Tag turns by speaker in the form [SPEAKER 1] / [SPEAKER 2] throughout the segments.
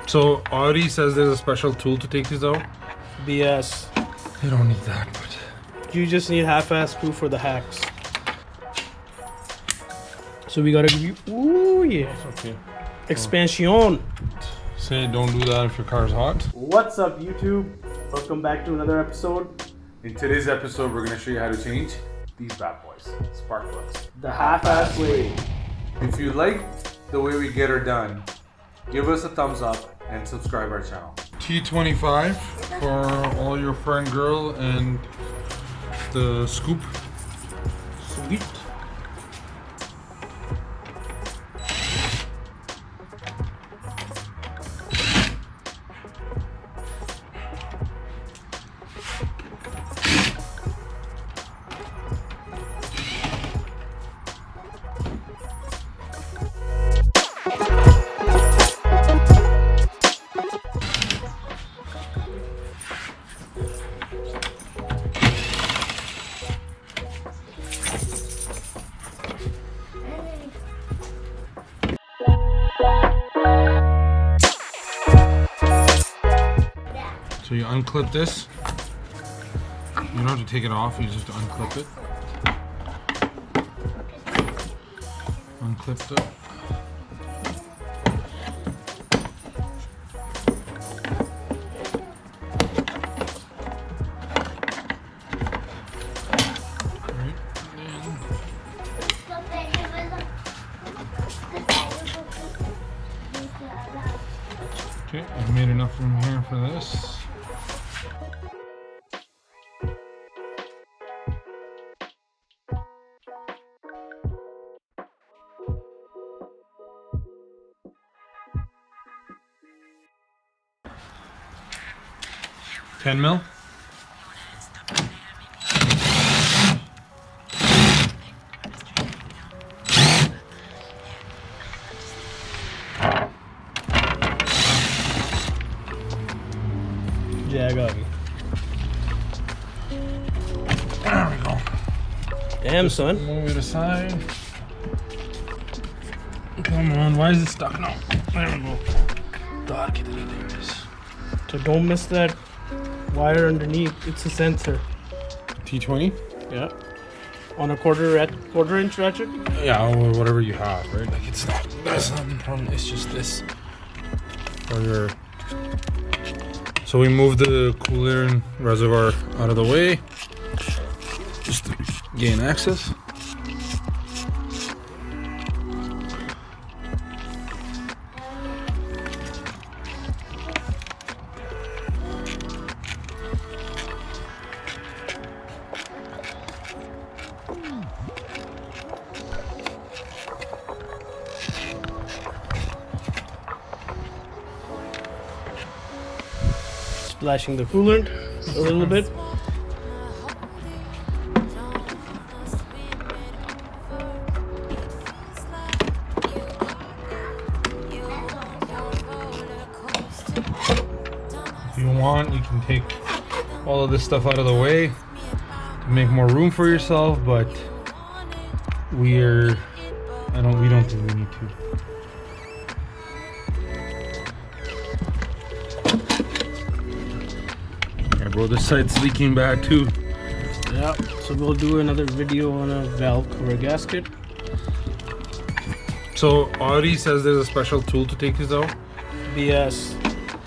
[SPEAKER 1] So Audi says there's a special tool to take these out.
[SPEAKER 2] BS.
[SPEAKER 1] You don't need that, but
[SPEAKER 2] You just need half-ass proof for the hacks. So we gotta give you, ooh yeah,
[SPEAKER 1] it's okay.
[SPEAKER 2] expansion.
[SPEAKER 1] Say don't do that if your car's hot.
[SPEAKER 2] What's up, YouTube? Welcome back to another episode.
[SPEAKER 3] In today's episode, we're going to show you how to change these bad boys, spark plugs.
[SPEAKER 2] The half-ass way.
[SPEAKER 3] If you like the way we get her done, give us a thumbs up and subscribe our channel.
[SPEAKER 1] T25 for all your friend girl and the scoop.
[SPEAKER 2] Sweet.
[SPEAKER 1] So you unclip this. You don't have to take it off, you just unclip it. Unclip it. Okay, I've made enough room here for this. $10 mil.
[SPEAKER 2] Jag आ गई.
[SPEAKER 1] There we go.
[SPEAKER 2] Damn, son.
[SPEAKER 1] Move it aside. Come on, why is it stuck now? There we go. God, get it in there.
[SPEAKER 2] So don't miss that wire underneath. It's a sensor.
[SPEAKER 1] T20?
[SPEAKER 2] Yeah. On a quarter-inch ratchet.
[SPEAKER 1] Yeah, or whatever you have, right? Like it's not. That's not the problem. It's just this. For your. So we moved the cooler and reservoir out of the way, just to gain access.
[SPEAKER 2] Splashing the coolant a little bit.
[SPEAKER 1] If you want, you can take all of this stuff out of the way to make more room for yourself, but we don't think we need to. Yeah, bro, this side's leaking bad too.
[SPEAKER 2] Yeah. So we'll do another video on a valve cover gasket.
[SPEAKER 1] So Audi says there's a special tool to take these out.
[SPEAKER 2] BS.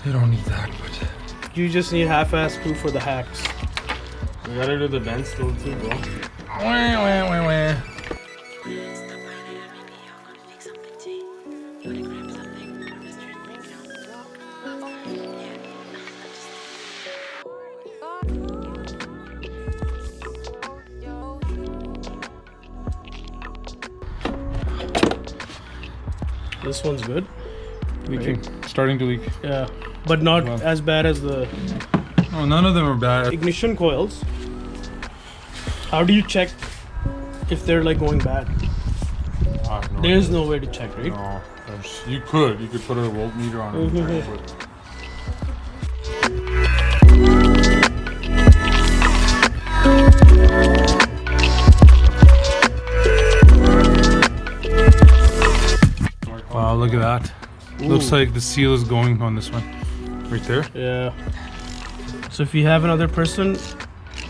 [SPEAKER 1] You don't need that, but
[SPEAKER 2] You just need half-ass proof for the hacks.
[SPEAKER 3] We gotta do the bend still too, bro.
[SPEAKER 1] wah, wah, wah, wah.
[SPEAKER 2] This one's good.
[SPEAKER 1] Leaking, starting to leak.
[SPEAKER 2] Yeah, but not
[SPEAKER 1] Wow.
[SPEAKER 2] as bad as the
[SPEAKER 1] Oh, none of them are bad.
[SPEAKER 2] ignition coils. How do you check if they're like going bad? There's no way to check, right?
[SPEAKER 1] No, you could put a voltmeter on it.
[SPEAKER 2] Mhm.
[SPEAKER 1] But wow, look at that. Looks like the seal is going on this one. Right there.
[SPEAKER 2] Yeah. So if you have another person,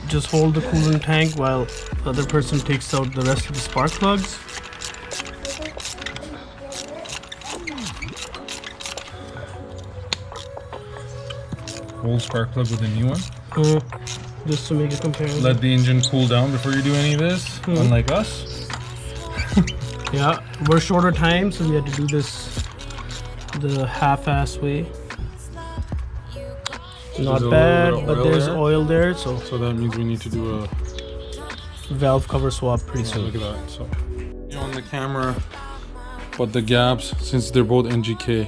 [SPEAKER 2] just hold the coolant tank while the other person takes out the rest of the spark plugs.
[SPEAKER 1] Old spark plug with a new one.
[SPEAKER 2] Just to make a comparison.
[SPEAKER 1] Let the engine cool down before you do any of this, unlike us.
[SPEAKER 2] Yeah, we're shorter time, so we had to do this the half-ass way. Not
[SPEAKER 1] There's a
[SPEAKER 2] bad,
[SPEAKER 1] little bit of
[SPEAKER 2] but
[SPEAKER 1] oil
[SPEAKER 2] there's
[SPEAKER 1] there.
[SPEAKER 2] oil there, so
[SPEAKER 1] So that means we need to do a
[SPEAKER 2] valve cover swap pretty soon.
[SPEAKER 1] look at that. So on the camera, but the gaps, since they're both NGK,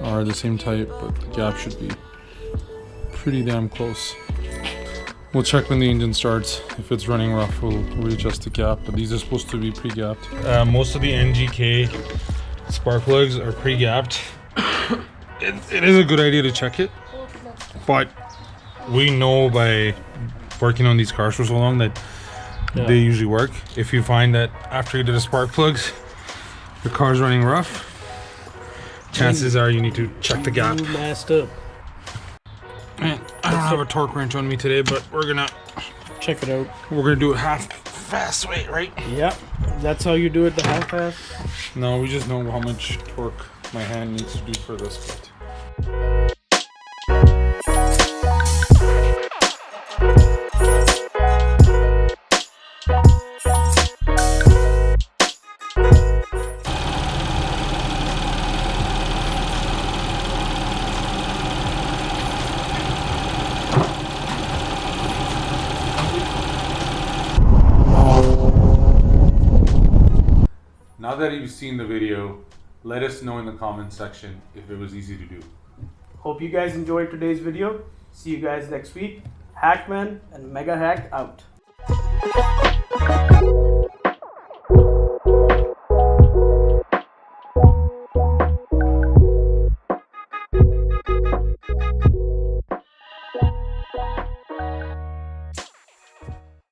[SPEAKER 1] are the same type, but the gap should be pretty damn close. We'll check when the engine starts. If it's running rough, we'll readjust the gap, but these are supposed to be pre-gapped. Most of the NGK spark plugs are pre-gapped. It is a good idea to check it, but we know by working on these cars for so long that they usually work. If you find that after you did the spark plugs, your car's running rough, chances are you need to check the gap.
[SPEAKER 2] You messed up.
[SPEAKER 1] Man, I don't have a torque wrench on me today, but we're gonna
[SPEAKER 2] Check it out.
[SPEAKER 1] do it half fast way, right?
[SPEAKER 2] Yeah, that's how you do it, the half-ass.
[SPEAKER 1] No, we just know how much torque my hand needs to do for this bit.
[SPEAKER 3] Now that you've seen the video, let us know in the comments section if it was easy to do.
[SPEAKER 2] Hope you guys enjoyed today's video. See you guys next week. Hackman and Mega Hack out.